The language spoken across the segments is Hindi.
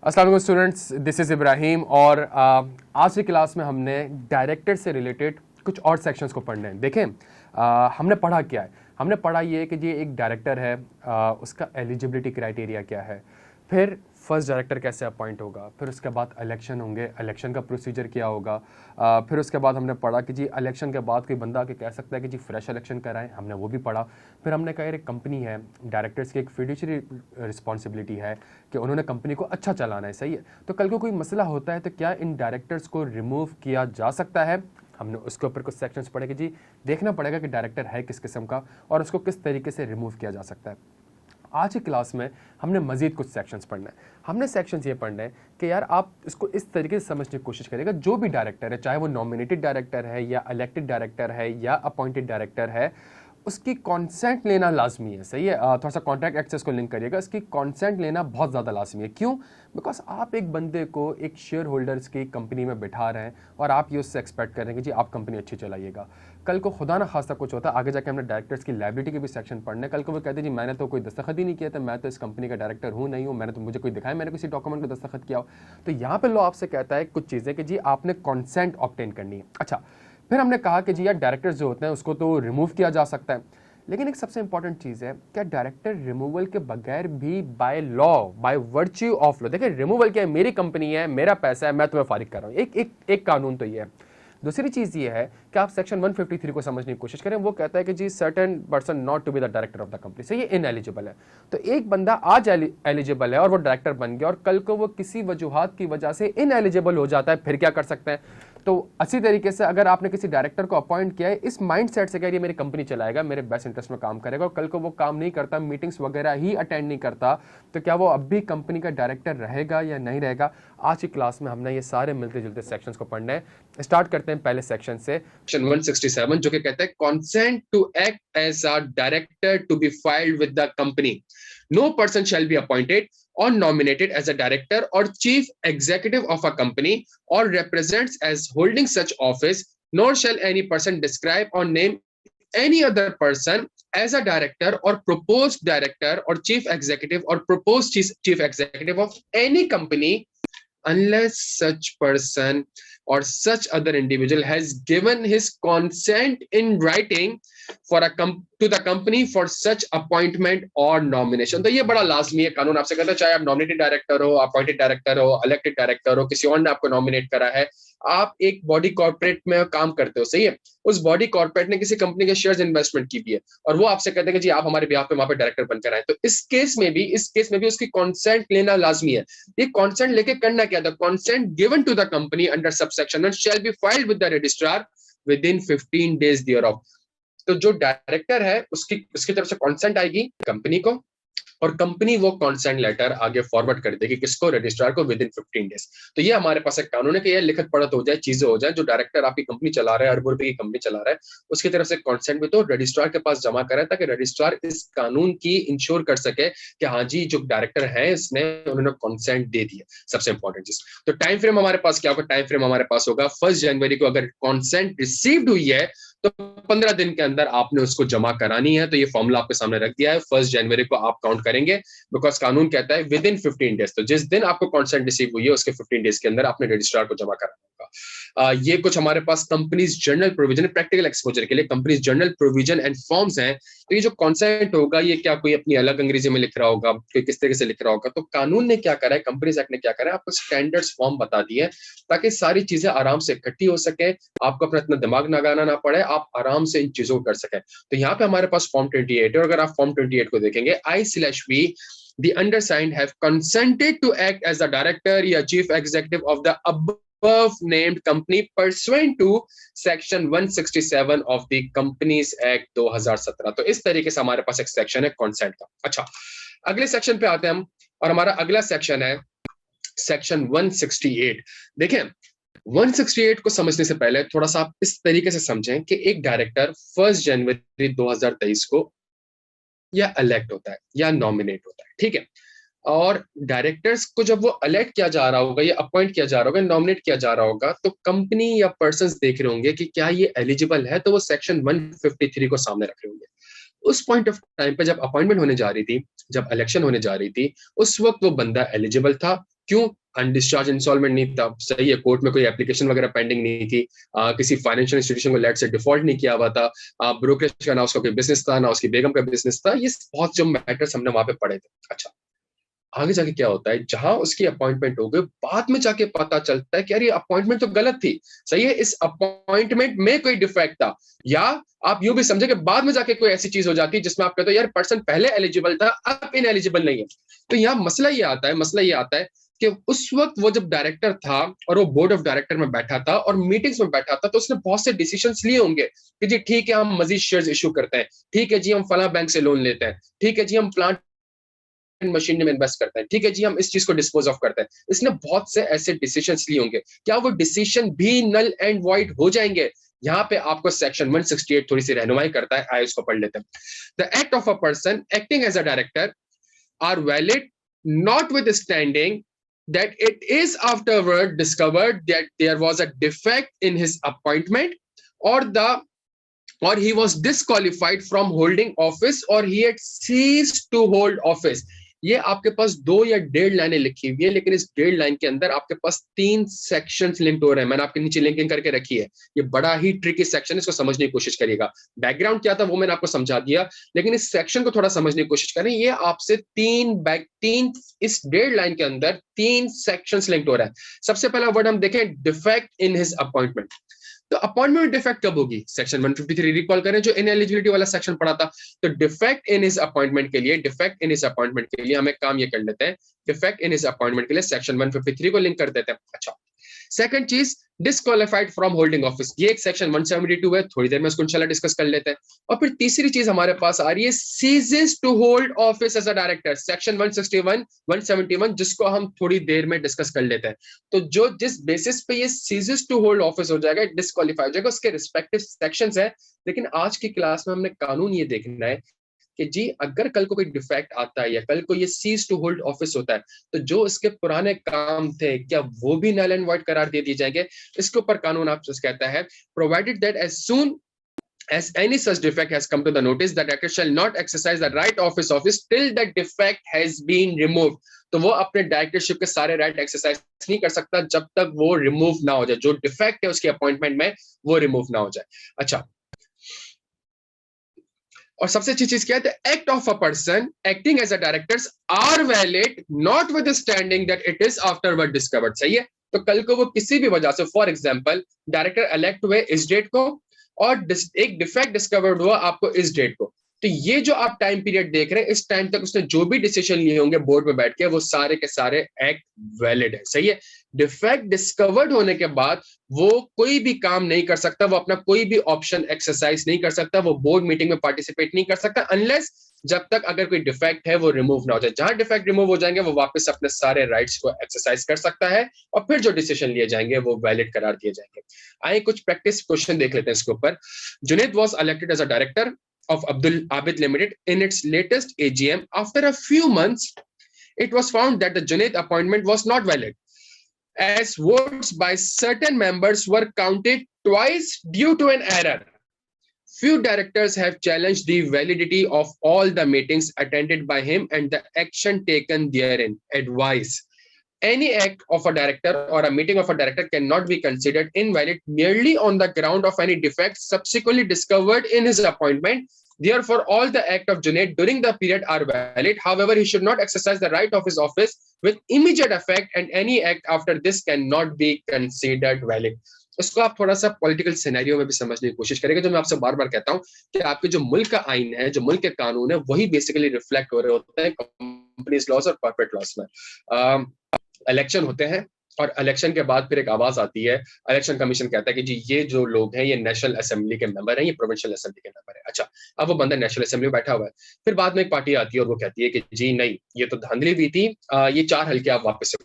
अस्सलाम वालेकुम स्टूडेंट्स, दिस इज़ इब्राहिम और आज की क्लास में हमने डायरेक्टर से रिलेटेड कुछ और सेक्शंस को पढ़ने हैं। देखें, हमने पढ़ा क्या है। हमने पढ़ा ये कि जी एक डायरेक्टर है, उसका एलिजिबिलिटी क्राइटेरिया क्या है, फिर फर्स्ट डायरेक्टर कैसे अपॉइंट होगा, फिर उसके बाद इलेक्शन होंगे, इलेक्शन का प्रोसीजर क्या होगा, फिर उसके बाद हमने पढ़ा कि जी इलेक्शन के बाद कोई बंदा आके कह सकता है कि जी फ्रेश इलेक्शन कराएं, हमने वो भी पढ़ा। फिर हमने कहा यार एक कंपनी है, डायरेक्टर्स की एक फिड्यूशरी रिस्पॉन्सिबिलिटी है कि उन्होंने कंपनी को अच्छा चलाना है, सही है। तो कल को कोई मसला होता है तो क्या इन डायरेक्टर्स को रिमूव किया जा सकता है, हमने उसके ऊपर कुछ सेक्शंस पढ़े कि जी देखना पड़ेगा कि डायरेक्टर है किस किस्म का और उसको किस तरीके से रिमूव किया जा सकता है। आज की क्लास में हमने मजीद कुछ सेक्शंस पढ़ना है। हमने सेक्शंस ये पढ़ने हैं कि यार आप इसको इस तरीके से समझने की कोशिश करिएगा, जो भी डायरेक्टर है, चाहे वो नॉमिनेटेड डायरेक्टर है या इलेक्टेड डायरेक्टर है या अपॉइंटेड डायरेक्टर है, उसकी कॉन्सेंट लेना लाजमी है, सही है। थोड़ा सा कॉन्ट्रैक्ट एक्सेस को लिंक करिएगा, इसकी कॉन्सेंट लेना बहुत ज़्यादा लाजमी है। क्यों? बिकॉज आप एक बंदे को एक शेयर होल्डर्स की कंपनी में बिठा रहे हैं और आप ये उससे एक्सपेक्ट कर रहे हैं कि जी आप कंपनी अच्छी चलाइएगा। कल को खुदा ना खास्ता कुछ होता है, आगे जाके हमने डायरेक्टर्स की लायबिलिटी के भी सेक्शन पढ़ने, कल को वो कहते हैं जी मैंने तो कोई दस्तखत ही नहीं किया था, मैं तो इस कंपनी का डायरेक्टर हूँ नहीं हूँ, मैंने तो मुझे कोई दिखाया मैंने किसी डॉक्यूमेंट को दस्तखत किया हो। तो यहाँ पर लो आपसे कहता है कुछ चीज़ें कि जी आपने कॉन्सेंट ऑब्टेन करनी है। अच्छा, फिर हमने कहा कि जी यार डायरेक्टर्स जो होते हैं उसको तो रिमूव किया जा सकता है, लेकिन एक सबसे इंपॉर्टेंट चीज है, क्या डायरेक्टर रिमूवल के बगैर भी by law, by virtue of law, देखिए रिमूवल क्या है, मेरी कंपनी है, मेरा पैसा है, मैं तुम्हें फारिग कर रहा हूं, एक कानून तो ये है। दूसरी चीज ये है कि आप सेक्शन 153 को समझने की कोशिश करें, वो कहता है कि जी certain person not to be the director of the company, से ये इनएलिजिबल है। तो एक बंदा आज एलिजिबल है और वो डायरेक्टर बन गया और कल को वो किसी वजूहात की वजह से इनएलिजिबल हो जाता है, फिर क्या कर सकते हैं। तो अच्छी तरीके से अगर आपने किसी डायरेक्टर को अपॉइंट किया है इस माइंडसेट से, ये मेरी कंपनी चलाएगा, मेरे बेस्ट इंटरेस्ट में काम करेगा, और कल को वो काम नहीं करता, मीटिंग्स वगैरह ही अटेंड नहीं करता, तो क्या वो अब भी कंपनी का डायरेक्टर रहेगा या नहीं रहेगा। आज की क्लास में हमने ये सारे मिलते जुलते सेक्शंस को पढ़ना है। स्टार्ट करते हैं पहले सेक्शन से, सेक्शन 167, जो कि कहता है consent to act as a director to be filed with the company. No person shall be appointed or nominated as a director or chief executive of a company or represents as holding such office, nor shall any person describe or name any other person as a director or proposed director or chief executive or proposed chief executive of any company unless such person or such other individual has given his consent in writing for to the company for such appointment or nomination। तो ये बड़ा लाजमी है कानून, आपसे कहता है चाहे आप नॉमिनेटेड डायरेक्टर हो, अपॉइंटेड डायरेक्टर हो, इलेक्टेड डायरेक्टर हो, किसी और ने आपको नॉमिनेट करा है, आप एक बॉडी कॉर्पोरेट में काम करते हो, सही है, उस बॉडी कॉर्पोरेट ने किसी कंपनी के शेयर्स इन्वेस्टमेंट की भी है और वो आपसे कहते हैं कि जी आप हमारे बिहाफ पे वहां पे डायरेक्टर बनकर आए, तो इस केस में भी उसकी कॉन्सेंट लेना लाजमी है। ये कॉन्सेंट लेके करना क्या था, consent given to the company under subsection 1 shall be filed with the registrar within 15 days thereof. तो जो डायरेक्टर है उसकी तरफ से कॉन्सेंट आएगी कंपनी को और कंपनी वो कॉन्सेंट लेटर आगे फॉरवर्ड कर देगी किसको, रजिस्ट्रार को, विद इन 15 डेज। तो ये हमारे पास एक कानून है कि ये लिखत पढ़त हो जाए, चीजें हो जाए, जो डायरेक्टर आपकी कंपनी चला रहा है, अरबों रुपए की कंपनी चला रहा है, उसकी तरफ से कॉन्सेंट भी तो रजिस्ट्रार के पास जमा कराए ताकि रजिस्ट्रार इस कानून की इंश्योर कर सके कि हाँ जी जो डायरेक्टर है इसने उन्होंने कॉन्सेंट दे दिया। सबसे इंपॉर्टेंट चीज, तो टाइम फ्रेम हमारे पास क्या होगा, टाइम फ्रेम हमारे पास होगा 1 जनवरी को अगर कॉन्सेंट रिसीव्ड हुई है तो 15 दिन के अंदर आपने उसको जमा करानी है। तो ये फॉर्मूला आपके सामने रख दिया है, 1 जनवरी को आप काउंट करेंगे बिकॉज कानून कहता है विद इन 15 डेज। तो जिस दिन आपको कॉन्सेंट रिसीव हुई है उसके 15 डेज के अंदर आपने रजिस्ट्रार को जमा कराना होगा। ये कुछ हमारे पास companies general provision, practical exposure के लिए companies general provision and forms हैं। तो ये जो कॉन्सेंट होगा ये क्या कोई अपनी अलग अंग्रेजी में लिख रहा होगा, कोई किस तरीके से लिख रहा होगा, तो कानून ने क्या करा है, कंपनीज एक्ट ने क्या करा है, आपको स्टैंडर्ड्स फॉर्म बता दिए ताकि सारी चीजें आराम से इकट्ठी हो सके, आपको अपना इतना दिमाग लगाना ना पड़े, आप आराम से इन चीजों को कर सके। तो यहाँ पे हमारे पास फॉर्म 28 है और अगर आप फॉर्म 28 को देखेंगे, I/V the undersigned have consented to act as the director या chief executive of the above named company pursuant to section 167 of the Companies Act 2017। तो इस तरीके से हमारे पास एक सेक्शन है कॉन्सेंट का। अच्छा, अगले सेक्शन पे आते हैं हम और हमारा अगला सेक्शन है सेक्शन 168। देखें 168 को समझने से पहले थोड़ा सा आप इस तरीके से समझें कि एक डायरेक्टर 1 जनवरी 2023 को या इलेक्ट होता है या नॉमिनेट होता है, ठीक है, और डायरेक्टर्स को जब वो इलेक्ट किया जा रहा होगा या अपॉइंट किया जा रहा होगा, नॉमिनेट किया जा रहा होगा, तो कंपनी या पर्संस देख रहे होंगे कि क्या ये एलिजिबल है, तो वो सेक्शन 153 को सामने रख रहे होंगे। उस पॉइंट ऑफ टाइम पे जब अपॉइंटमेंट होने जा रही थी, जब इलेक्शन होने जा रही थी, उस वक्त वो बंदा एलिजिबल था क्यों? अनडिस्चार्ज इंस्टॉलमेंट नहीं था, सही है, कोर्ट में कोई एप्लीकेशन वगैरह पेंडिंग नहीं थी, किसी फाइनेंशियल इंस्टीट्यूशन को लेट से डिफॉल्ट नहीं किया हुआ था, ब्रोकरेज का ना उसका कोई बिजनेस था, ना उसकी बेगम का बिजनेस था, ये बहुत जो मैटर्स हमने वहां पे पढ़े थे। अच्छा, आगे जाके क्या होता है, जहां उसकी अपॉइंटमेंट हो गई, बाद में जाके पता चलता है कि यार ये अपॉइंटमेंट तो गलत थी, सही है, इस अपॉइंटमेंट में कोई डिफेक्ट था, या आप यूं भी समझे कि बाद में जाके कोई ऐसी चीज हो जाती है जिसमें आप कहते हो यार पर्सन पहले एलिजिबल था, अब इन एलिजिबल नहीं है। तो यहाँ मसला ये आता है कि उस वक्त वो जब डायरेक्टर था और वो बोर्ड ऑफ डायरेक्टर में बैठा था और मीटिंग्स में बैठा था, तो उसने बहुत से डिसीजंस लिए होंगे कि जी ठीक है हम मजीद शेयर्स इशू करते हैं, ठीक है जी हम फला बैंक से लोन लेते हैं, ठीक है जी हम प्लांट मशीन में इन्वेस्ट करते हैं, ठीक है जी हम इस चीज को डिस्पोज ऑफ करते हैं। इसने बहुत से ऐसे डिसीजंस लिए होंगे, क्या वो डिसीजन भी नल एंड वॉइड हो जाएंगे? यहाँ पे आपको सेक्शन 168 थोड़ी सी रहनुमाई करता है, आइए उसको पढ़ लेते हैं। The act of a person acting as a director are valid notwithstanding that it is afterward discovered that there was a defect in his appointment or the or he was disqualified from holding office or he had ceased to hold office। ये आपके पास 2 या 1.5 लाइनें लिखी हुई है, लेकिन इस 1.5 लाइन के अंदर आपके पास 3 सेक्शंस लिंक्ड हो रहे हैं। मैंने आपके नीचे लिंकिंग करके रखी है, ये बड़ा ही ट्रिकी सेक्शन है, इसको समझने की कोशिश करिएगा। बैकग्राउंड क्या था वो मैंने आपको समझा दिया, लेकिन इस सेक्शन को थोड़ा समझने की कोशिश करें। ये आपसे 3 इस 1.5 लाइन के अंदर 3 सेक्शंस लिंक्ड हो रहा है। सबसे पहला वर्ड हम देखें, डिफेक्ट इन हिज अपॉइंटमेंट। तो अपॉइंटमेंट डिफेक्ट कब होगी? सेक्शन 153 रिकॉल करें, जो इनएलिजिबिलिटी वाला सेक्शन पढ़ा था। तो डिफेक्ट इन हिज अपॉइंटमेंट के लिए, डिफेक्ट इन हिज अपॉइंटमेंट के लिए हम एक काम ये कर लेते हैं, डिफेक्ट इन हिज अपॉइंटमेंट के लिए सेक्शन 153 को लिंक कर देते हैं। अच्छा, सेकंड चीज, डिस्क्वालिफाइड फ्रॉम होल्डिंग ऑफिस, ये एक सेक्शन 172 है, थोड़ी देर में इसको इंशाल्लाह डिस्कस कर लेते हैं। और फिर तीसरी चीज हमारे पास आ रही है, ceases to hold office as a director, section 161 171, जिसको हम थोड़ी देर में डिस्कस कर लेते हैं। तो जो जिस बेसिस पे ये सीजेस टू होल्ड ऑफिस हो जाएगा, डिस्क्वालीफाई हो जाएगा, उसके रिस्पेक्टिव सेक्शंस है। लेकिन आज की क्लास में हमने कानून ये देखना है कि जी अगर कल को कोई डिफेक्ट आता है या कल को ये सीज टू होल्ड ऑफिस होता है, तो जो इसके पुराने काम थे क्या वो भी नल एंड वॉइड करार दे दिए जाएंगे? इसके ऊपर कानून आपसे कहता है, provided that as soon as any such defect has come to the notice, the director shall not exercise the right of his office till that defect has been removed। तो वो अपने डायरेक्टरशिप के सारे राइट एक्सरसाइज नहीं कर सकता जब तक वो रिमूव ना हो जाए, जो डिफेक्ट है उसकी अपॉइंटमेंट में वो रिमूव ना हो जाए। अच्छा, और सबसे अच्छी चीज क्या है, the act of a person acting as a directors are valid notwithstanding that it is afterward discovered. सही है, तो कल को वो किसी भी वजह से, फॉर एग्जांपल डायरेक्टर इलेक्ट हुए इस डेट को और एक डिफेक्ट डिस्कवर्ड हुआ आपको इस डेट को, तो ये जो आप टाइम पीरियड देख रहे हैं, इस टाइम तक उसने जो भी डिसीजन लिए होंगे बोर्ड में बैठ के, वो सारे के सारे एक्ट वैलिड है। सही है, डिफेक्ट डिस्कवर्ड होने के बाद वो कोई भी काम नहीं कर सकता, वो अपना कोई भी ऑप्शन एक्सरसाइज नहीं कर सकता, वो बोर्ड मीटिंग में पार्टिसिपेट नहीं कर सकता, अनलेस जब तक अगर कोई डिफेक्ट है वो रिमूव ना हो जाए। जहां डिफेक्ट रिमूव हो जाएंगे वो वापस अपने सारे राइट्स को एक्सरसाइज कर सकता है और फिर जो डिसीजन लिए जाएंगे वो वैलिड करार दिए जाएंगे। आइए कुछ प्रैक्टिस क्वेश्चन देख लेते हैं इसके ऊपर। Junaid was elected as a director of Abdul Abid Limited in its latest AGM. After a few months, it was found that the Junaid appointment was not valid, as votes by certain members were counted twice due to an error. Few directors have challenged the validity of all the meetings attended by him and the action taken therein. Advice: any act of a director or a meeting of a director cannot be considered invalid merely on the ground of any defects subsequently discovered in his appointment. Therefore, all the acts of Junaid during the period are valid. However, he should not exercise the right of his office with immediate effect, and any act after this cannot be considered valid. इसको आप थोड़ा सा पॉलिटिकल सिनेरियो में भी समझने की कोशिश करेंगे। जो मैं आपसे बार बार कहता हूं कि आपके जो मुल्क का आइन है, जो मुल्क के कानून है, वही बेसिकली रिफ्लेक्ट हो रहे होते हैं कंपनीज लॉस और कॉर्पोरेट लॉस में। इलेक्शन होते हैं और इलेक्शन के बाद फिर एक आवाज आती है, इलेक्शन कमीशन कहता है कि जी ये जो लोग हैं ये नेशनल असेंबली के मेंबर हैं, ये प्रोविंशियल असेंबली के मेंबर है। अच्छा, अब वो बंदा नेशनल असेंबली में बैठा हुआ है, फिर बाद में एक पार्टी आती है और वो कहती है कि जी नहीं, ये तो धांधली हुई थी, ये 4 हल्के आप वापस से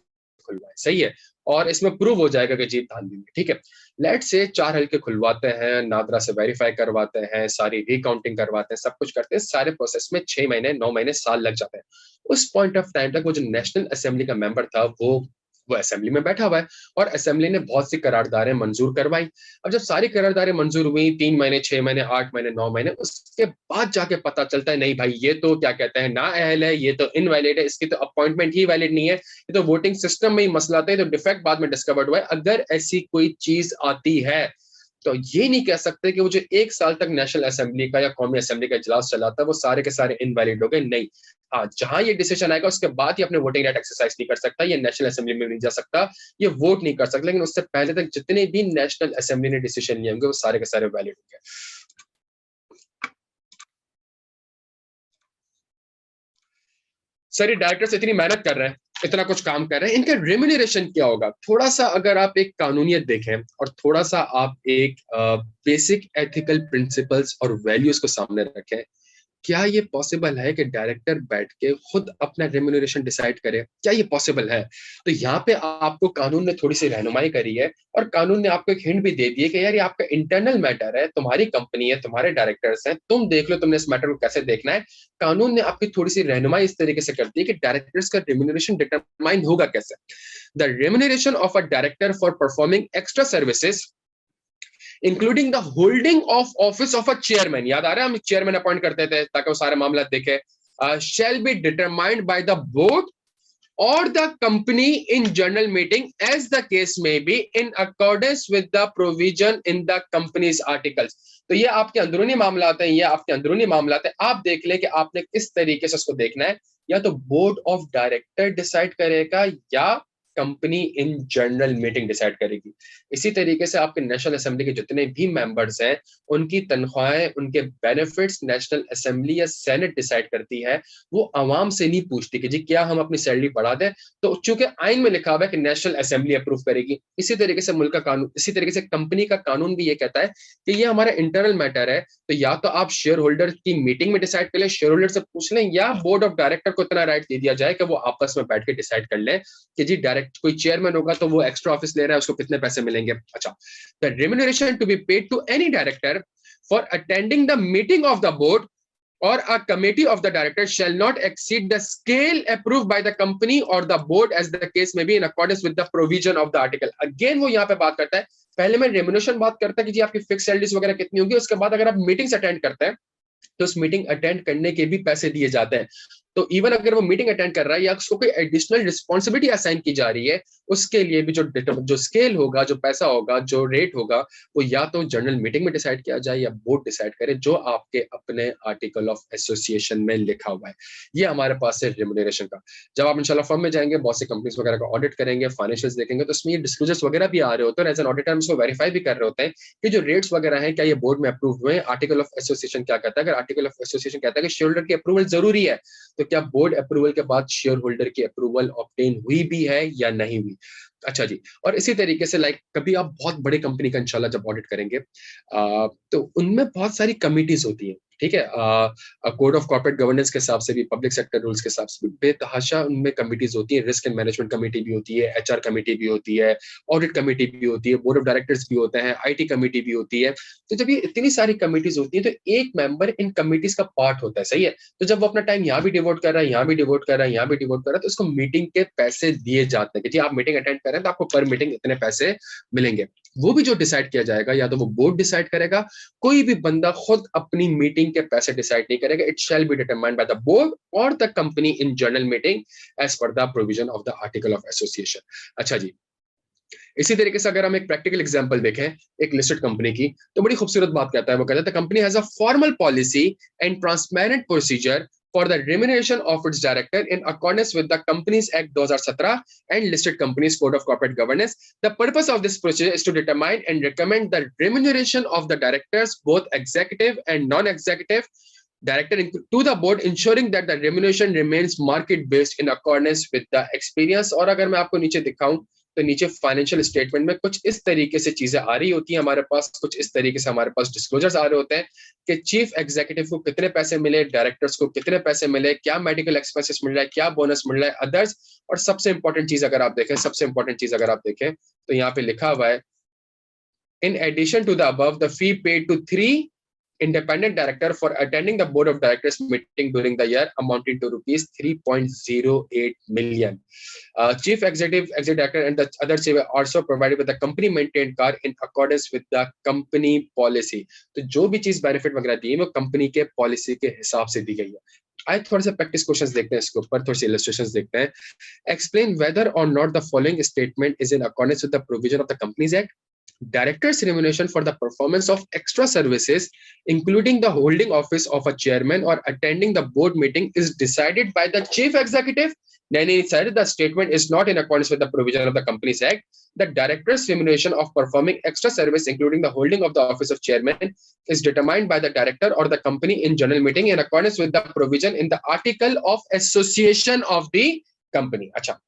खुलवाएं। सही है, और इसमें प्रूव हो जाएगा कि जीत धांधली हुई। ठीक है, लेट से 4 हल्के खुलवाते हैं, नादरा से वेरीफाई करवाते हैं, सारी रिकाउंटिंग करवाते हैं, सब कुछ करते हैं, सारे प्रोसेस में 6 महीने 9 महीने साल लग जाते हैं। उस पॉइंट ऑफ टाइम तक वो जो नेशनल असेंबली का मेंबर था वो वो असेंबली में बैठा हुआ है और असेंबली ने बहुत सी करारदारें मंजूर करवाई। अब जब सारी करारदारें मंजूर हुई, 3 महीने, 6 महीने, 8 महीने, 9 महीने, उसके बाद जाके पता चलता है नहीं भाई ये तो क्या कहते हैं ना अहल है, ये तो इनवैलिड है, इसकी तो अपॉइंटमेंट ही वैलिड नहीं है, ये तो वोटिंग सिस्टम में ही मसला था, ये तो डिफेक्ट बाद में डिस्कवर्ड हुआ है। अगर ऐसी कोई चीज आती है तो ये नहीं कह सकते कि वो जो 1 साल तक नेशनल असेंबली का या कौमी असेंबली का इजलास चला था वो सारे के सारे इनवैलिड हो गए। नहीं, हाँ, जहां ये डिसीजन आएगा उसके बाद ही अपने वोटिंग राइट एक्सरसाइज नहीं कर सकता, ये नेशनल असेंबली में नहीं जा सकता, ये वोट नहीं कर सकता, लेकिन उससे पहले तक जितने भी नेशनल असेंबली ने डिसीजन लिए होंगे वो सारे के सारे वैलिड होंगे। सर, ये डायरेक्टर्स इतनी मेहनत कर रहे हैं, इतना कुछ काम कर रहे हैं, इनका रेम्यूनरेशन क्या होगा? थोड़ा सा अगर आप एक कानूनियत देखें और थोड़ा सा आप एक बेसिक एथिकल प्रिंसिपल्स और वैल्यूज को सामने रखें, क्या ये पॉसिबल है कि डायरेक्टर बैठ के खुद अपना रेम्यूनरेशन डिसाइड करे? क्या ये पॉसिबल है? तो यहाँ पे आपको कानून ने थोड़ी सी रहनुमाई करी है और कानून ने आपको एक हिंट भी दे दी है कि यार ये आपका इंटरनल मैटर है, तुम्हारी कंपनी है, तुम्हारे डायरेक्टर्स हैं, तुम देख लो तुमने इस मैटर को कैसे देखना है। कानून ने आपकी थोड़ी सी रहनुमाई इस तरीके से कर दी है कि डायरेक्टर्स का रेम्यूनरेशन डिटरमाइन होगा कैसे। The remuneration of a director for performing extra services including the holding of office of a chairman, याद आ रहा है हम चेयरमैन अपॉइंट करते थे ताकि वो सारे मामला देखे, shall be determined by the board or the company in general meeting as the case may be in accordance with the provision in the company's articles। तो ये आपके अंदरूनी मामला हैं, ये आपके अंदरूनी मामला हैं, आप देख लें कि आपने किस तरीके से उसको देखना है। या तो बोर्ड ऑफ डायरेक्टर डिसाइड करेगा या company in general meeting decide करेगी। इसी तरीके से आपके नेशनल असेंबली के जितने भी मेंबर्स हैं उनकी तनख्वाहें, उनके बेनिफिट्स नेशनल असेंबली या सेनेट डिसाइड करती है। वो आवाम से नहीं पूछती कि जी क्या हम अपनी सैलरी बढ़ा दें, तो चूंकि आइन में लिखा हुआ है कि नेशनल असेंबली अप्रूव करेगी। इसी तरीके से मुल्क का कानून, इसी तरीके से कंपनी का कानून भी ये कहता है कि ये हमारा इंटरनल मैटर है, तो या तो आप शेयर होल्डर की मीटिंग में डिसाइड कर लें, शेयर होल्डर से पूछ लें, या बोर्ड ऑफ डायरेक्टर को इतना राइट दे दिया जाए कि वो आपस में बैठ के डिसाइड कर लें कि जी डायरेक्ट कोई चेयरमैन होगा तो वो एक्स्ट्रा ऑफिस ले रहा है, उसको कितने पैसे मिलेंगे। अच्छा, the remuneration to be paid to any director for attending the meeting of the board or a committee of the directors shall not exceed the scale approved by the company or the board as the case may be in accordance with the provision of the article। Again वो यहाँ पे बात करता है, पहले मैं रेम्यूनरेशन बात करता है कि जी आपकी फिक्स सैलरीज वगैरह कितनी होगी, उसके बाद अगर आप मीटिंग्स अटेंड करते हैं तो उस मीटिंग अटेंड करने के भी पैसे दिए जाते हैं। तो इवन अगर वो मीटिंग अटेंड कर रहा है या उसको कोई एडिशनल रिस्पॉन्सिबिलिटी असाइन की जा रही है, उसके लिए भी जो स्केल होगा, जो पैसा होगा, जो रेट होगा, वो या तो जनरल मीटिंग में डिसाइड किया जाए या बोर्ड डिसाइड करे, जो आपके अपने आर्टिकल ऑफ एसोसिएशन में लिखा हुआ है। ये हमारे पास है रेम्यूनरेशन का। जब आप इंशाल्लाह फर्म में जाएंगे, बहुत सी कंपनीज वगैरह का ऑडिट करेंगे, फाइनेंशियल्स देखेंगे, तो उसमें ये डिस्क्लोजर्स वगैरह भी आ रहे होते हैं। एज एन ऑडिटर हम इसको वेरीफाई भी कर रहे होते हैं कि जो रेट्स वगैरह हैं क्या ये बोर्ड में अप्रूव हुए हैं। आर्टिकल ऑफ एसोसिएशन क्या कहता है? अगर आर्टिकल ऑफ एसोसिएशन कहता है कि शेयर होल्डर की अप्रूवल जरूरी है, तो क्या बोर्ड अप्रूवल के बाद शेयर होल्डर की अप्रूवल ऑब्टेन हुई भी है या नहीं हुई। अच्छा जी, और इसी तरीके से कभी आप बहुत बड़ी कंपनी का इंशाल्लाह जब ऑडिट करेंगे तो उनमें बहुत सारी कमिटीज होती हैं, ठीक है। कोड ऑफ कॉर्पोरेट गवर्नेंस के हिसाब से भी, पब्लिक सेक्टर रूल्स के हिसाब से भी बेतहाशा उनमें कमिटीज होती है। रिस्क एंड मैनेजमेंट कमेटी भी होती है, एचआर कमेटी भी होती है, ऑडिट कमेटी भी होती है, बोर्ड ऑफ डायरेक्टर्स भी होते हैं, आईटी कमेटी भी होती है। तो जब ये इतनी सारी कमिटीज होती है तो एक मेंबर इन कमिटीज का पार्ट होता है, सही है। तो जब वो अपना टाइम यहाँ भी डिवोट कर रहा है, यहाँ भी डिवोट कर रहा है, यहाँ भी डिवोट कर रहा है, तो उसको मीटिंग के पैसे दिए जाते हैं कि जी आप मीटिंग अटेंड कर रहे हैं तो आपको पर मीटिंग इतने पैसे मिलेंगे। वो भी जो डिसाइड किया जाएगा या तो वो बोर्ड डिसाइड करेगा, कोई भी बंदा खुद अपनी मीटिंग के पैसे डिसाइड नहीं करेगा। It shall be determined by the board और the company in general meeting as per the provision of the article of association. अच्छा जी, इसी तरीके से अगर हम एक प्रैक्टिकल एग्जांपल देखें एक लिस्टेड कंपनी की, तो बड़ी खूबसूरत बात कहता है। वो कहता है company has a formal policy and transparent procedure for the remuneration of its director in accordance with the Companies Act 2017 and Listed Companies Code of Corporate Governance. The purpose of this procedure is to determine and recommend the remuneration of the directors, both executive and non-executive director, to the board, ensuring that the remuneration remains market based in accordance with the experience। और अगर मैं आपको नीचे दिखाऊं तो नीचे फाइनेंशियल स्टेटमेंट में कुछ इस तरीके से चीजें आ रही होती हैं हमारे पास, कुछ इस तरीके से हमारे पास डिस्क्लोजर्स आ रहे होते हैं कि चीफ एग्जीक्यूटिव को कितने पैसे मिले, डायरेक्टर्स को कितने पैसे मिले, क्या मेडिकल एक्सपेंसेस मिल रहा है, क्या बोनस मिल रहा है, अदर्स। और सबसे इंपॉर्टेंट चीज अगर आप देखें, सबसे इंपॉर्टेंट चीज अगर आप देखें तो यहाँ पे लिखा हुआ है in addition to the above the fee paid to 3 independent director for attending the board of directors meeting during the year amounting to rupees 3.08 million. Chief executive director and the other chief are also provided with a company maintained car in accordance with the company policy. तो जो भी चीज बेनिफिट वगैरह दी है वो कंपनी के पॉलिसी के हिसाब से दी गई है. आइए थोड़े से प्रैक्टिस क्वेश्चंस देखते हैं, इसके ऊपर थोड़ी सी इलस्ट्रेशंस देखते हैं. Explain whether or not the following statement is in accordance with the provision of the Companies Act. Directors' remuneration for the performance of extra services, including the holding office of a chairman or attending the board meeting, is decided by the chief executive. Then he said the statement is not in accordance with the provision of the Companies Act. The director's remuneration of performing extra service, including the holding of the office of chairman, is determined by the director or the company in general meeting in accordance with the provision in the article of association of the company. Acha.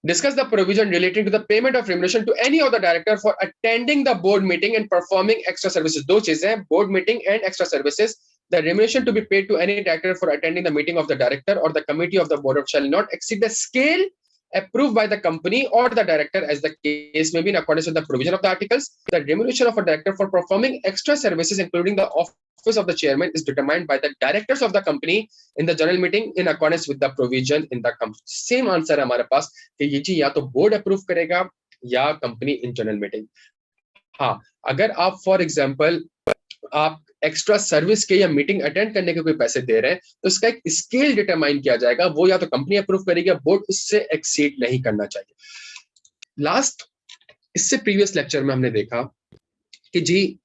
Discuss the provision relating to the payment of remuneration to any of the director for attending the board meeting and performing extra services. दो चीजें हैं, board meeting and extra services. The remuneration to be paid to any director for attending the meeting of the director or the committee of the board shall not exceed the scale approved by the company or the director as the case may be in accordance with the provision of the articles. The remuneration of a director for performing extra services, including the office of the chairman, is determined by the directors of the company in the general meeting in accordance with the provision in the company. Same answer है हमारे पास कि ये चीज या तो बोर्ड अप्रूव करेगा या कंपनी इन जनरल मीटिंग. हाँ, अगर आप फॉर एग्जांपल आप एक्स्ट्रा सर्विस के या मीटिंग अटेंड करने के कोई पैसे दे रहे हैं तो इसका एक स्केल डिटरमाइन किया जाएगा, वो या तो कंपनी अप्रूव करेगी या बोर्ड उससे एक्सीड नहीं करना चाहिए. लास्ट, इससे प्रीवियस लेक्चर में हमने देखा कि जी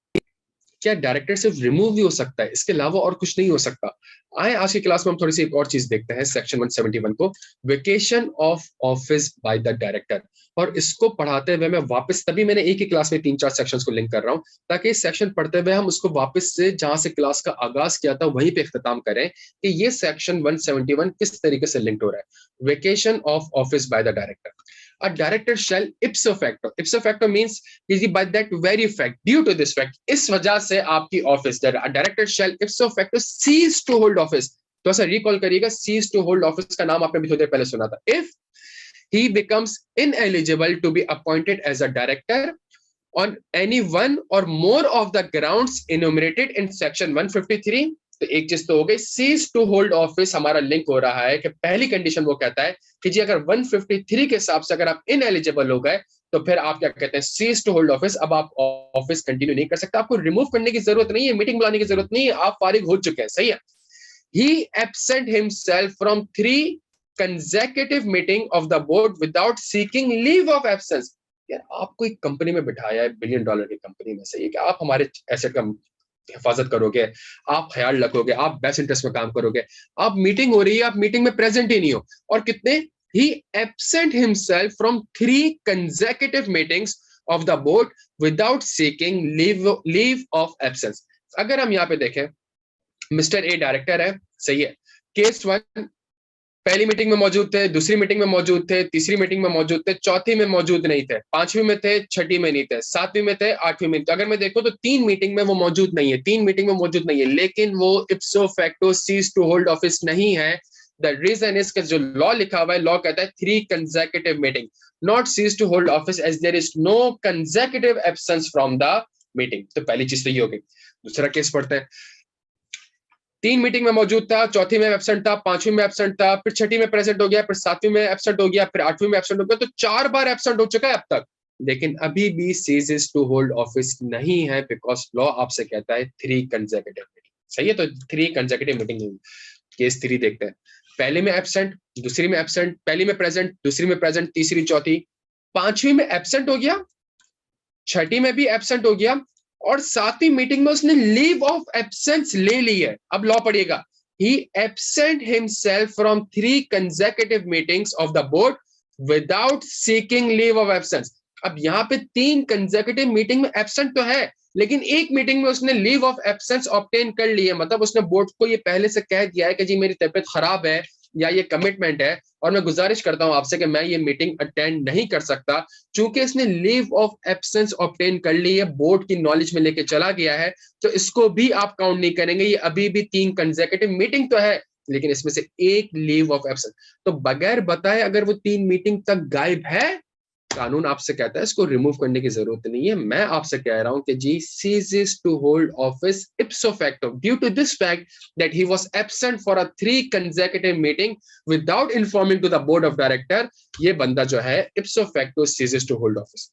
क्या डायरेक्टर सिर्फ रिमूव भी हो सकता है, इसके अलावा और कुछ नहीं हो सकता. आए आज की क्लास में हम थोड़ी सी एक और चीज देखते हैं, सेक्शन 171 को, vacation of office by the director. और इसको पढ़ाते हुए मैं वापस, तभी मैंने एक ही क्लास में 3-4 सेक्शंस को लिंक कर रहा हूं ताकि इस सेक्शन पढ़ते हुए हम उसको वापस से जहां से क्लास का आगाज किया था वहीं पे इख्तिताम करें कि ये सेक्शन 171 किस तरीके से लिंक्ड हो रहा है. Vacation of office by the director. A director shall ipso facto means by that very fact, due to this fact, इस वजह से आपकी office, a director shall ipso facto cease to hold office. तो ऐसा रिकॉल करिएगा, cease to hold office का नाम आपने भी थोड़ी देर पहले सुना था. If he becomes ineligible to be appointed as a director on any one or more of the grounds enumerated in section 153. तो एक चीज तो हो गई, cease to hold office हमारा लिंक हो रहा है कि पहली कंडीशन वो कहता है कि जी अगर 153 के हिसाब से अगर आप इनएलिजिबल हो गए तो फिर आप क्या कहते हैं, cease to hold office. अब आप ऑफिस कंटिन्यू नहीं कर सकते, आपको रिमूव करने की जरूरत नहीं है, मीटिंग बुलाने की जरूरत नहीं है, आप फारिग हो चुके हैं. सही है. He absent himself from 3 consecutive meeting of the board without seeking leave of absence. यार आपको एक कंपनी में बिठाया है, $1 बिलियन की कंपनी में, सही है कि आप हमारे एसेट का हिफाजत करोगे, आप ख्याल रखोगे, आप बेस्ट इंटरेस्ट में काम करोगे. आप मीटिंग हो रही है, आप मीटिंग में प्रेजेंट ही नहीं हो, और कितने, he absent himself from 3 consecutive meetings of the board without seeking leave of absence. अगर हम यहाँ पे देखें, मिस्टर ए डायरेक्टर है, सही है. केस 1, पहली मीटिंग में मौजूद थे, दूसरी मीटिंग में मौजूद थे, तीसरी मीटिंग में मौजूद थे, चौथी में मौजूद नहीं थे, 5वीं में थे, 6ठी में नहीं थे, 7वीं में थे, 8वीं में थे. अगर मैं देखूं तो 3 मीटिंग में वो मौजूद नहीं है, 3 मीटिंग में मौजूद नहीं है, लेकिन वो ipso facto cease to hold office नहीं है. द रीजन इज, जो लॉ लिखा हुआ है, लॉ कहता है 3 consecutive meeting, not cease to hold office as there is no consecutive absence from the meeting. तो पहली चीज तो ये हो गई. दूसरा केस पढ़ते हैं. 3 मीटिंग में मौजूद था, चौथी में एब्सेंट था, 5वीं में एब्सेंट था, फिर 6ठी में प्रेजेंट हो गया, फिर 7वीं में एब्सेंट हो गया, फिर 8वीं में एब्सेंट हो गया, तो 4 बार एब्सेंट हो चुका है अब तक, लेकिन अभी भी सीजेस टू होल्ड ऑफिस नहीं है, बिकॉज लॉ आपसे कहता है 3 कंसेक्यूटिव मीटिंग. सही है, तो 3 कंसेक्यूटिव मीटिंग हुई. केस 3 देखते हैं. पहले में एब्सेंट, दूसरी में एब्सेंट, पहली में प्रेजेंट, दूसरी में प्रेजेंट, तीसरी, चौथी, 5वीं में एब्सेंट हो गया, 6ठी में भी एब्सेंट हो गया, और 7वीं मीटिंग में उसने लीव ऑफ एब्सेंस ले ली है. अब लॉ पढ़िएगा. He absent himself from 3 consecutive meetings of the board without seeking leave of absence. अब यहाँ पे 3 consecutive मीटिंग में एब्सेंट तो है, लेकिन एक मीटिंग में उसने लीव ऑफ एब्सेंस ऑब्टेन कर ली है. मतलब उसने बोर्ड को ये पहले से कह दिया है कि जी मेरी तबीयत खराब है या ये कमिटमेंट है और मैं गुजारिश करता हूं आपसे कि मैं ये मीटिंग अटेंड नहीं कर सकता. चूंकि इसने लीव ऑफ एब्सेंस ऑब्टेन कर ली है, बोर्ड की नॉलेज में लेके चला गया है, तो इसको भी आप काउंट नहीं करेंगे. ये अभी भी 3 कंसेक्यूटिव मीटिंग तो है, लेकिन इसमें से एक लीव ऑफ एब्सेंस. तो बगैर बताए अगर वो 3 मीटिंग तक गायब है कानून आपसे कहता है इसको रिमूव करने की जरूरत नहीं है। मैं आपसे कह रहा हूं कि जी ceases to hold office ipso facto due to this fact that he was absent for a 3 consecutive meeting without informing to the board of director। ये बंदा जो है ipso facto ceases to hold office।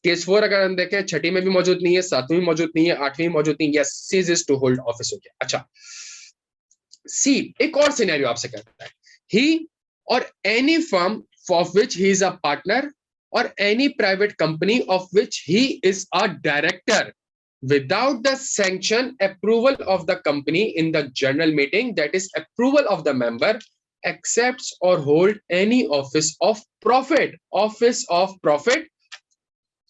Case 4 अगर हम देखें, छठी में भी मौजूद नहीं है, सातवीं में मौजूद नहीं है, आठवीं में मौजूद नहीं है, ceases to hold office हो गया। अच्छा, सी एक और सिनेरियो आपसे कहता है, he or any firm of which he is a partner or any private company of which he is a director without the sanction approval of the company in the general meeting, that is approval of the member, accepts or hold any office of profit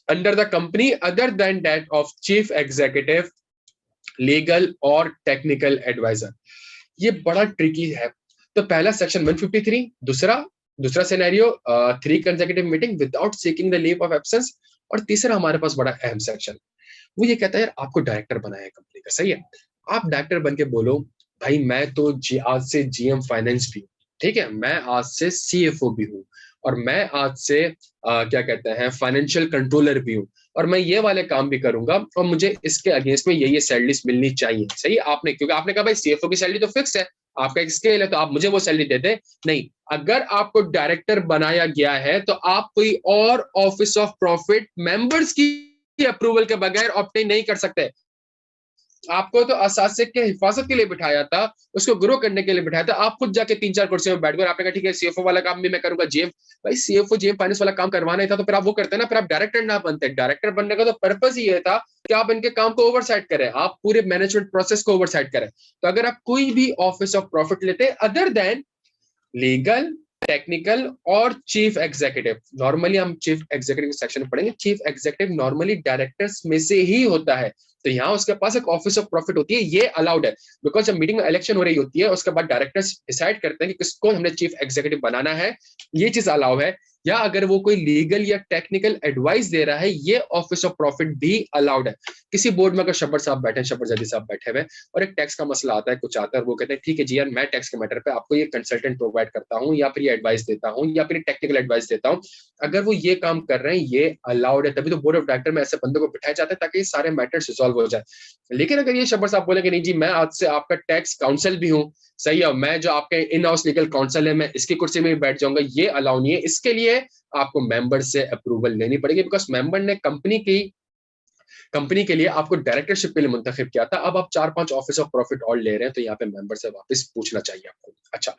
under the company other than that of chief executive, legal or technical advisor। ये बड़ा ट्रिकी है। तो पहला सेक्शन 153, दूसरा scenario 3 consecutive meeting without seeking the leave of absence, और तीसरा हमारे पास बड़ा अहम सेक्शन, वो ये कहता है यार आपको डायरेक्टर बनाया है कंपनी का, सही है, आप डायरेक्टर बन के बोलो भाई मैं तो आज से जीएम फाइनेंस भी हूँ, ठीक है, मैं आज से सीएफओ भी हूँ, और मैं आज से क्या कहते हैं फाइनेंशियल कंट्रोलर भी हूँ, और मैं ये वाले काम भी करूंगा, और मुझे इसके अगेंस्ट में ये सैलरीज मिलनी चाहिए। सही है, आपने क्योंकि आपने कहा भाई सीएफओ की सैलरी तो फिक्स है, आपका एक स्केल है, तो आप मुझे वो सैलरी दे दे। नहीं, अगर आपको डायरेक्टर बनाया गया है तो आप कोई और ऑफिस ऑफ प्रॉफिट मेंबर्स की अप्रूवल के बगैर ऑब्टेन नहीं कर सकते। आपको तो असासिक के हिफाजत के लिए बिठाया था, उसको ग्रो करने के लिए बिठाया था, आप खुद जाके 3-4 कुर्सियों में बैठ गए, आपने कहा ठीक है सीएफओ वाला काम भी मैं करूंगा, जीएम, भाई सीएफओ जीएम फाइनेंस वाला काम करवाना ही था तो फिर आप वो करते ना, फिर आप डायरेक्टर ना बनते। डायरेक्टर बनने का तो पर्पस ही ये था कि आप इनके काम को ओवरसाइट करें, आप पूरे मैनेजमेंट प्रोसेस को ओवरसाइट करें। तो अगर आप कोई भी ऑफिस ऑफ प्रॉफिट लेते अदर देन लीगल, टेक्निकल और चीफ एग्जीक्यूटिव, नॉर्मली हम चीफ एग्जीक्यूटिव सेक्शन में पढ़ेंगे, चीफ एग्जीक्यूटिव नॉर्मली डायरेक्टर्स में से ही होता है, तो यहाँ उसके पास एक ऑफिस ऑफ प्रॉफिट होती है, ये अलाउड है, बिकॉज जब मीटिंग में इलेक्शन हो रही होती है उसके बाद डायरेक्टर्स डिसाइड करते हैं कि किसको हमने चीफ एग्जीक्यूटिव बनाना है, ये चीज अलाउ है। या अगर वो कोई लीगल या टेक्निकल एडवाइस दे रहा है, ये ऑफिस ऑफ प्रॉफिट भी अलाउड है। किसी बोर्ड में अगर शब्बर साहब बैठे, शब्बर जदी साहब बैठे हुए, और एक टैक्स का मसला आता है, कुछ आता है, वो कहते हैं ठीक है जी यार मैं टैक्स के मैटर पे आपको ये कंसल्टेंट प्रोवाइड करता हूँ, या फिर ये एडवाइस देता हूँ, या फिर टेक्निकल एडवाइस देता हूँ, अगर वो ये काम कर रहे हैं ये अलाउड है, तभी तो बोर्ड ऑफ डायरेक्टर में ऐसे बंदों को बिठाए जाते हैं ताकि ये सारे मैटर्स रिजॉल्व हो जाए। लेकिन अगर ये शब्बर साहब बोलेंगे नहीं जी मैं आज से आपका टैक्स काउंसिल भी हूँ, सही है, मैं जो आपके इन हाउस लीगल काउंसिल है मैं इसकी कुर्सी में भी बैठ जाऊंगा, ये अलाउ नहीं है। इसके लिए आपको मेंबर से अप्रूवल लेनी पड़ेगी, बिकॉज मेंबर ने कंपनी के लिए आपको डायरेक्टरशिप के लिए मुंतखब किया था। अब आप 4-5 ऑफिस ऑफ प्रॉफिट और ले रहे हैं, तो यहाँ पे मेंबर से वापस पूछना चाहिए आपको। अच्छा,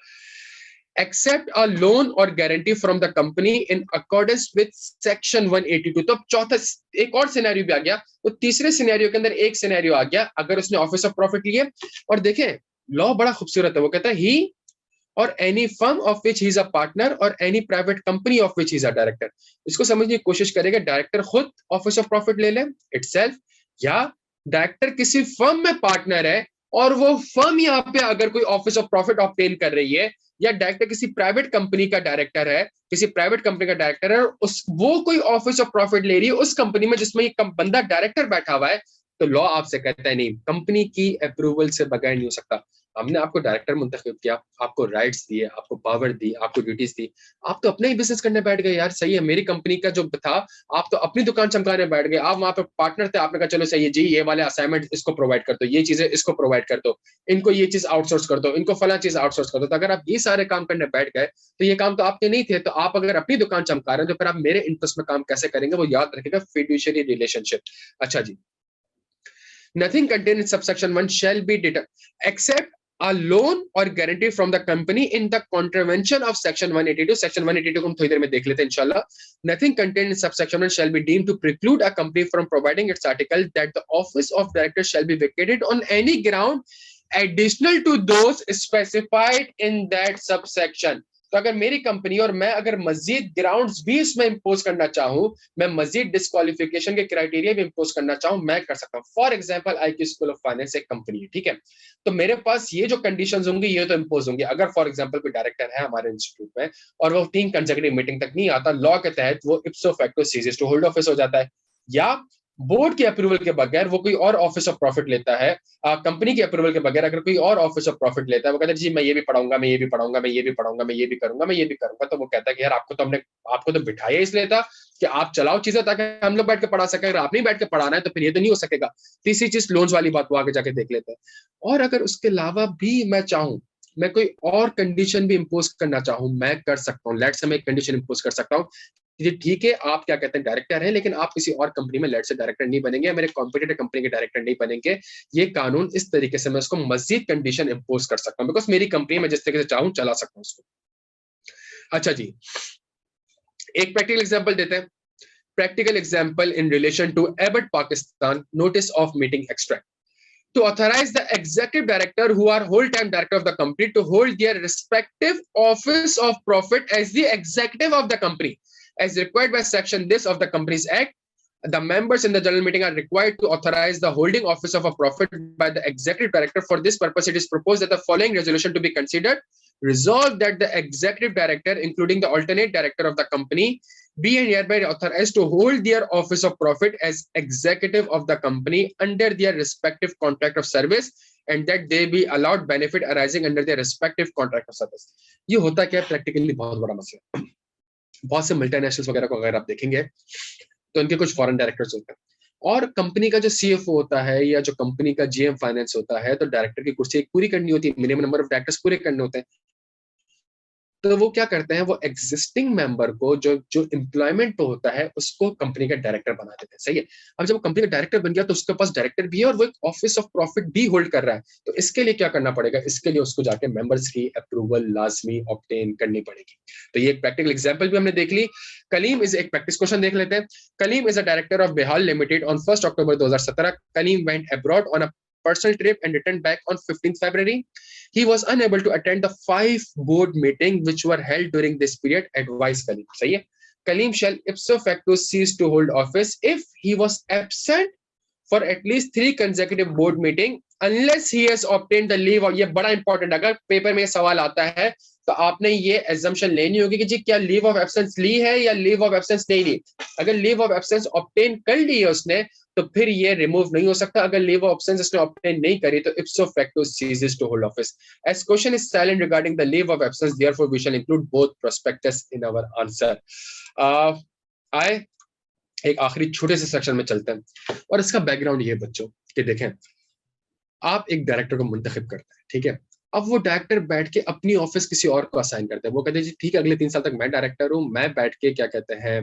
एक्सेप्ट अ लोन और guarantee from the company in accordance with section 182। तो चौथा एक और सिनेरियो भी आ गया, तो तीसरे सिनेरियो के अंदर एक सिनेरियो आ गया, अगर उसने ऑफिस ऑफ प्रॉफिट लिए, और देखें लॉ बड़ा खूबसूरत है, वो कहता है ही or any firm of which he is a partner or any private company of which he is a director। इसको समझने की कोशिश करेगा, डायरेक्टर खुद ऑफिस ऑफ प्रॉफिट ले ले इटसेल्फ, या डायरेक्टर किसी फर्म में पार्टनर है और वो फर्म यहाँ पे अगर कोई ऑफिस ऑफ प्रॉफिट ऑब्टेन कर रही है, या डायरेक्टर किसी प्राइवेट कंपनी का डायरेक्टर है, किसी प्राइवेट कंपनी का डायरेक्टर है, उस वो कोई ऑफिस ऑफ प्रॉफिट ले रही है उस कंपनी में जिसमें ये बंदा डायरेक्टर बैठा हुआ है, तो लॉ आपसे कहता है नहीं, कंपनी की अप्रूवल से बगैर नहीं हो सकता। हमने आपको डायरेक्टर मुंतखब किया, आपको राइट्स दिए, आपको पावर दी, आपको ड्यूटीज दी, आप तो अपना ही बिजनेस करने बैठ गए यार, सही है, मेरी कंपनी का जो था आप तो अपनी दुकान चमकाने बैठ गए, आप वहां पे पार्टनर थे, आपने कहा चलो सही है जी ये वाले असाइनमेंट इसको प्रोवाइड कर दो, ये चीजें इसको प्रोवाइड कर दो, इनको ये चीज आउटसोर्स कर दो, इनको फला चीज आउटसोर्स कर दो। तो अगर आप ये सारे काम करने बैठ गए तो ये काम तो आपके नहीं थे, तो आप अगर अपनी दुकान चमका रहे हैं तो फिर आप मेरे इंटरेस्ट में काम कैसे करेंगे, वो याद रखिएगा, फिड्यूशियरी रिलेशनशिप। अच्छा जी, nothing contained in subsection 1 shall be except a loan or guarantee from the company in the contravention of section 182। section 182 को हम थोड़ी देर में देख लेते हैं इंशाल्लाह। nothing contained in subsection 1 shall be deemed to preclude a company from providing its article that the office of director shall be vacated on any ground additional to those specified in that subsection। तो अगर मेरी कंपनी और मैं अगर मजीद ग्राउंड्स भी इसमें इंपोज करना चाहूं, मैं मजीद डिस्क्वालिफिकेशन के क्राइटेरिया भी इंपोज करना चाहूं, मैं कर सकता हूं। For example IQ school of finance एक कंपनी है, ठीक है, तो मेरे पास ये जो कंडीशंस होंगी ये तो इंपोज होंगी। अगर फॉर एग्जांपल कोई डायरेक्टर है हमारे इंस्टीट्यूट में और वो 3 कंसेक्यूटिव मीटिंग तक नहीं आता, लॉ के तहत वो ipso facto ceases to hold office हो जाता है, या बोर्ड के अप्रूवल के बगैर वो कोई और ऑफिस ऑफ प्रॉफिट लेता है, कंपनी के अप्रूवल के बगैर अगर कोई और ऑफिस ऑफ प्रॉफिट लेता है, वो कहता है जी मैं ये भी पढ़ाऊंगा, मैं ये भी पढ़ाऊंगा, मैं ये भी पढ़ाऊंगा, मैं ये भी करूंगा, मैं ये भी करूंगा, तो वो कहता है कि यार आपको तो बिठाया इसलिए था कि आप चलाओ चीजें ताकि हम लोग बैठ के पढ़ा सके, अगर आप नहीं बैठ के पढ़ाना है तो फिर ये तो नहीं हो सकेगा। तीसरी चीज लोन्स वाली बात वो आगे जाके देख लेते हैं। और अगर उसके अलावा भी मैं चाहूँ, मैं कोई और कंडीशन भी इंपोज करना चाहूँ, मैं कर सकता हूँ। लेट्स से मैं एक कंडीशन इंपोज कर सकता हूँ ये ठीक है, आप क्या कहते हैं डायरेक्टर हैं, लेकिन आप किसी और कंपनी में लेट से डायरेक्टर नहीं बनेंगे, मेरे कॉम्पिटिटर कंपनी के डायरेक्टर नहीं बनेंगे। ये कानून इस तरीके से मैं उसको मजीद कंडीशन इंपोज कर सकता हूँ, बिकॉज मेरी कंपनी में जिस तरीके से चाहूँ चला सकता हूँ उसको। अच्छा जी, एक प्रैक्टिकल एग्जांपल देते हैं। Practical example in relation to Abbott Pakistan notice of meeting extract to authorize the executive director who are whole-time director of the company to hold their respective office of profit as the executive of the company as required by section this of the Companies Act. The members in the general meeting are required to authorize the holding office of a profit by the executive director. For this purpose, it is proposed that the following resolution to be considered. Resolved that the executive director, including the alternate director of the company, be and hereby authorized to hold their office of profit as executive of the company under their respective contract of service, and that they be allowed benefit arising under their respective contract of service. ये होता क्या है प्रैक्टिकली बहुत बड़ा मसला। बहुत से मल्टीनेशनल्स वगैरह को अगर आप देखेंगे तो इनके कुछ फॉरेन डायरेक्टर्स होते हैं, और कंपनी का जो सीएफओ होता है या जो कंपनी का जीएम फाइनेंस होता है, तो डायरेक्टर की कुर्सी एक पूरी करनी होती है, मिनिमम नंबर ऑफ डायरेक्टर्स पूरे करने होते हैं। तो वो क्या करते हैं, वो एग्जिस्टिंग मेंबर को जो जो एम्प्लॉयमेंट पे होता है उसको कंपनी का डायरेक्टर बना देते हैं। सही है। अब जब वो कंपनी का डायरेक्टर बन गया तो उसके पास डायरेक्टर भी है और वो एक ऑफिस ऑफ प्रॉफिट भी होल्ड कर रहा है। तो इसके लिए क्या करना पड़ेगा, इसके लिए उसको जाके मेंबर्स की अप्रूवल लाजमी ऑब्टेन करनी पड़ेगी। तो ये एक प्रैक्टिकल एग्जांपल भी हमने देख ली। कलीम इज एक प्रैक्टिस क्वेश्चन देख लेते हैं। Kaleem is a director of Behal limited on 1 October 2017। Kaleem went abroad on a personal trip and returned back on 15th February. He was unable to attend the 5 board meetings which were held during this period. Advice Kaleem. सही है। Kaleem shall ipso facto cease to hold office if he was absent for at least 3 consecutive board meeting unless he has obtained the leave। और ये बड़ा इंपॉर्टेंट, अगर पेपर में सवाल आता है तो आपने ये एजम्पशन लेनी होगी कि जी क्या लीव ऑफ एब्सेंस ली है या लीव ऑफ एब्सेंस नहीं ली। अगर लीव ऑफ एब्सेंस ऑब्टेन कर ली है उसने तो फिर ये रिमूव नहीं हो सकता। अगर लीव ऑफ एब्सेंस उसने ऑब्टेन नहीं करी तो ipso facto ceases to hold office. As question is silent regarding the leave of absence, therefore we shall include both prospectus in our answer. आए एक आखिरी छोटे से सेक्शन में चलते हैं, और इसका बैकग्राउंड ये बच्चों कि देखें, आप एक डायरेक्टर को मुंतखब करते हैं, ठीक है। अब वो डायरेक्टर बैठ के अपनी ऑफिस किसी और को असाइन करते हैं। वो कहते हैं जी ठीक है, अगले 3 साल तक मैं डायरेक्टर हूँ, मैं बैठ के क्या कहते हैं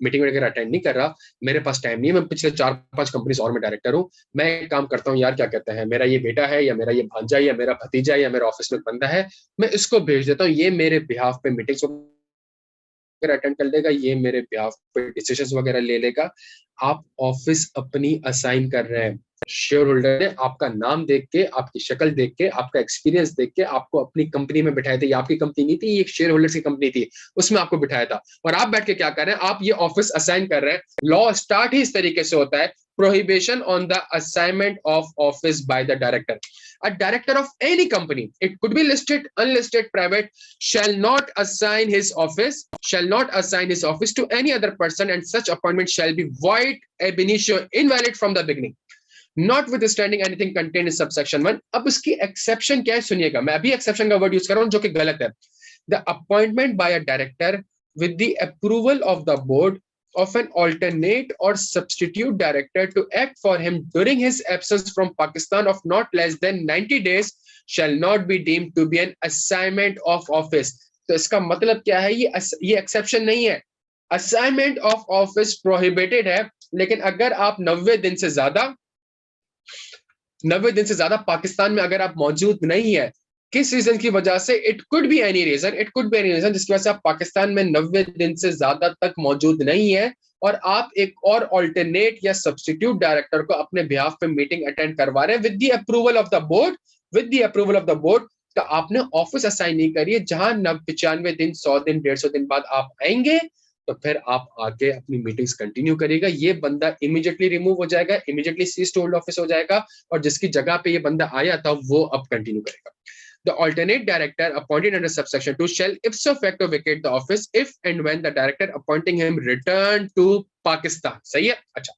मीटिंग वगैरह अटेंड नहीं कर रहा, मेरे पास टाइम नहीं है, मैं पिछले 4-5 कंपनीज और में डायरेक्टर हूँ, मैं एक काम करता हूँ यार, क्या कहते हैं मेरा ये बेटा है या मेरा ये भांजा या मेरा भतीजा या मेरा ऑफिस में बंदा है, मैं इसको भेज देता हूँ, ये मेरे बिहाफ पे मीटिंग्स वगैरह अटेंड कर लेगा, ये मेरे बिहाफ पे डिसीजंस वगैरह ले लेगा। आप ऑफिस अपनी असाइन कर रहे हैं, शेयर होल्डर ने आपका नाम देख के, आपकी शक्ल देख के, आपका एक्सपीरियंस देख के आपको अपनी कंपनी में बिठाया था। ये आपकी कंपनी नहीं थी, ये एक शेयर होल्डर्स की कंपनी थी, उसमें आपको बिठाया था, और आप बैठ के क्या कर रहे हैं, आप ये ऑफिस असाइन कर रहे हैं। लॉ स्टार्ट ही इस तरीके से होता है, prohibition on the assignment of office by the director. A director of any company, it could be listed, unlisted, private, shall not assign his office to any other person, and such appointment shall be void ab initio, invalid from the beginning, notwithstanding anything contained in subsection 1. अब उसकी exception क्या है सुनिएगा, मैं अभी exception का word use कर रहा हूँ जो कि गलत है। The appointment by a director with the approval of the board of an alternate or substitute director to act for him during his absence from Pakistan of not less than 90 days shall not be deemed to be an assignment of office. तो इसका मतलब क्या है, ये एक्सेप्शन नहीं है। असाइनमेंट ऑफ ऑफिस प्रोहिबिटेड है, लेकिन अगर आप 90 दिन से ज्यादा पाकिस्तान में अगर आप मौजूद नहीं है, किस रीजन की वजह से, it could be any reason जिसकी वजह से आप पाकिस्तान में 90 दिन से ज्यादा तक मौजूद नहीं है, और आप एक और ऑल्टरनेट या सब्स्टिट्यूट डायरेक्टर को अपने बिहाफ पे मीटिंग अटेंड करवा रहे हैं with the approval of the board, तो आपने ऑफिस असाइन नहीं करी है। जहां 95 दिन, 100 दिन, 150 दिन बाद आप आएंगे तो फिर आप आके अपनी मीटिंग्स कंटिन्यू करिएगा। ये बंदा इमीडिएटली रिमूव हो जाएगा, immediately cease to hold office हो जाएगा, और जिसकी जगह पे ये बंदा आया था वो अब कंटिन्यू करेगा। the alternate director appointed under subsection 2 shall ipso facto vacate the office if and when the director appointing him return to Pakistan. सही है? अच्छा,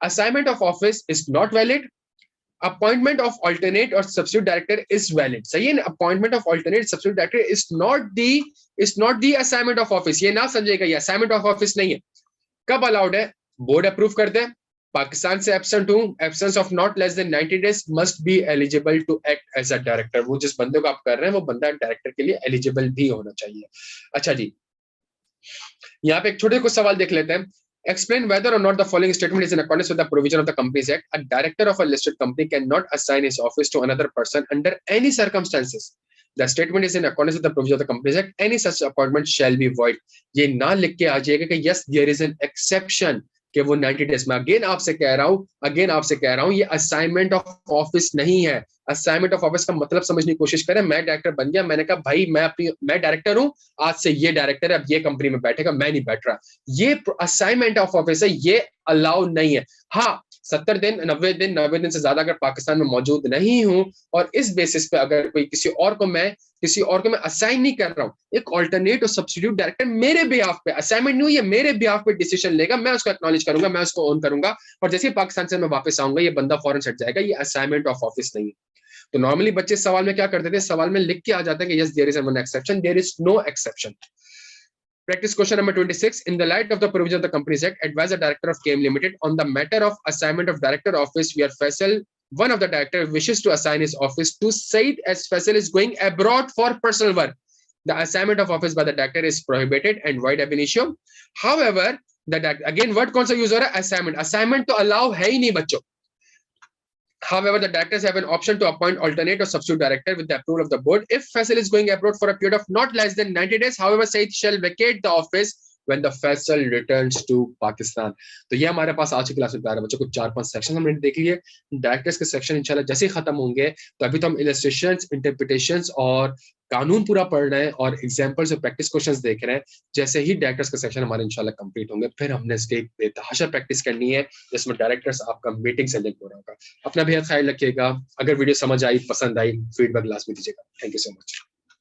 assignment of office is not valid. Appointment of alternate or substitute director is valid. सही है ना? Appointment of alternate substitute director is not the assignment of office. ये ना समझेगा, ये assignment of office नहीं है. कब allowed है? बोर्ड अप्रूव कर दे, पाकिस्तान से एब्सेंट हूं, absence of not less than 90 days, must be eligible to act as a director. वो जिस बंदे को आप कर रहे हैं वो बंदा डायरेक्टर के लिए एलिजिबल भी होना चाहिए. अच्छा जी, यहाँ पे एक छोटे कुछ सवाल देख लेते हैं. Explain whether or not the following statement is in accordance with the provision of the Companies Act. A director of a listed company cannot assign his office to another person under any circumstances. The statement is in accordance with the provision of the Companies Act. Any such appointment shall be void. ये ना लिख के आ जाएगा कि yes there is an exception कि वो 90 days में. अगेन आपसे कह रहा हूं ये असाइनमेंट ऑफ ऑफिस नहीं है. असाइनमेंट ऑफ ऑफिस का मतलब समझने की कोशिश करें. मैं डायरेक्टर बन गया, मैंने कहा भाई मैं डायरेक्टर हूं, आज से ये डायरेक्टर है, अब ये कंपनी में बैठेगा, मैं नहीं बैठ रहा. ये असाइनमेंट ऑफ ऑफिस है, ये अलाउ नहीं है. हाँ, 70 दिन 90 दिन से ज्यादा अगर पाकिस्तान में मौजूद नहीं हूं और इस बेसिस पे अगर कोई किसी और को मैं असाइन नहीं कर रहा हूं, एक ऑल्टरनेट और सब्स्टिट्यूट डायरेक्टर मेरे बिहाफ पे, असाइनमेंट नहीं हुई है, मेरे बिहाफ पे डिसीजन लेगा, मैं उसको एक्नॉलेज करूंगा, मैं उसको ऑन करूंगा, और जैसे ही पाकिस्तान से मैं वापस आऊंगा ये बंदा फौरन हट जाएगा. ये असाइनमेंट ऑफ ऑफिस नहीं है. तो नॉर्मली बच्चे सवाल में क्या करते थे, सवाल में लिख के आ जाते हैं कि yes there is one exception, there is no exception. Practice question number 26. In the light of the provision of the Companies Act, advise the director of KM Limited on the matter of assignment of director office where Faisal, one of the director, wishes to assign his office to Said as Faisal is going abroad for personal work. The assignment of office by the director is prohibited and void ab initio. However, again word कौन सा use हो रहा है? Assignment. Assignment तो allow है ही नहीं बच्चों. However, the directors have an option to appoint alternate or substitute director with the approval of the board. If Faisal is going abroad for a period of not less than 90 days, however, Said shall vacate the office when the Faisal returns to Pakistan. तो ये हमारे पास आज की क्लास में प्यारे बच्चों को 4-5 सेक्शन हमने देख लिए. डायरेक्टर्स के सेक्शन इंशाल्लाह जैसे ही खत्म होंगे तो अभी तो हम इलस्ट्रेशंस, इंटरप्रिटेशंस और कानून पूरा पढ़ रहे हैं और एग्जांपल्स और प्रैक्टिस क्वेश्चंस देख रहे हैं. जैसे ही डायरेक्टर्स का सेक्शन हमारे इंशाल्लाह कंप्लीट होंगे फिर हमने इसके बेतहाशा प्रैक्टिस करनी है जिसमें डायरेक्टर्स आपका मीटिंग से लिंक हो रहा होगा. अपना बेहद ख्याल रखिएगा. अगर वीडियो समझ आई, पसंद आई, फीडबैक लास्ट में दीजिएगा. Thank you so much.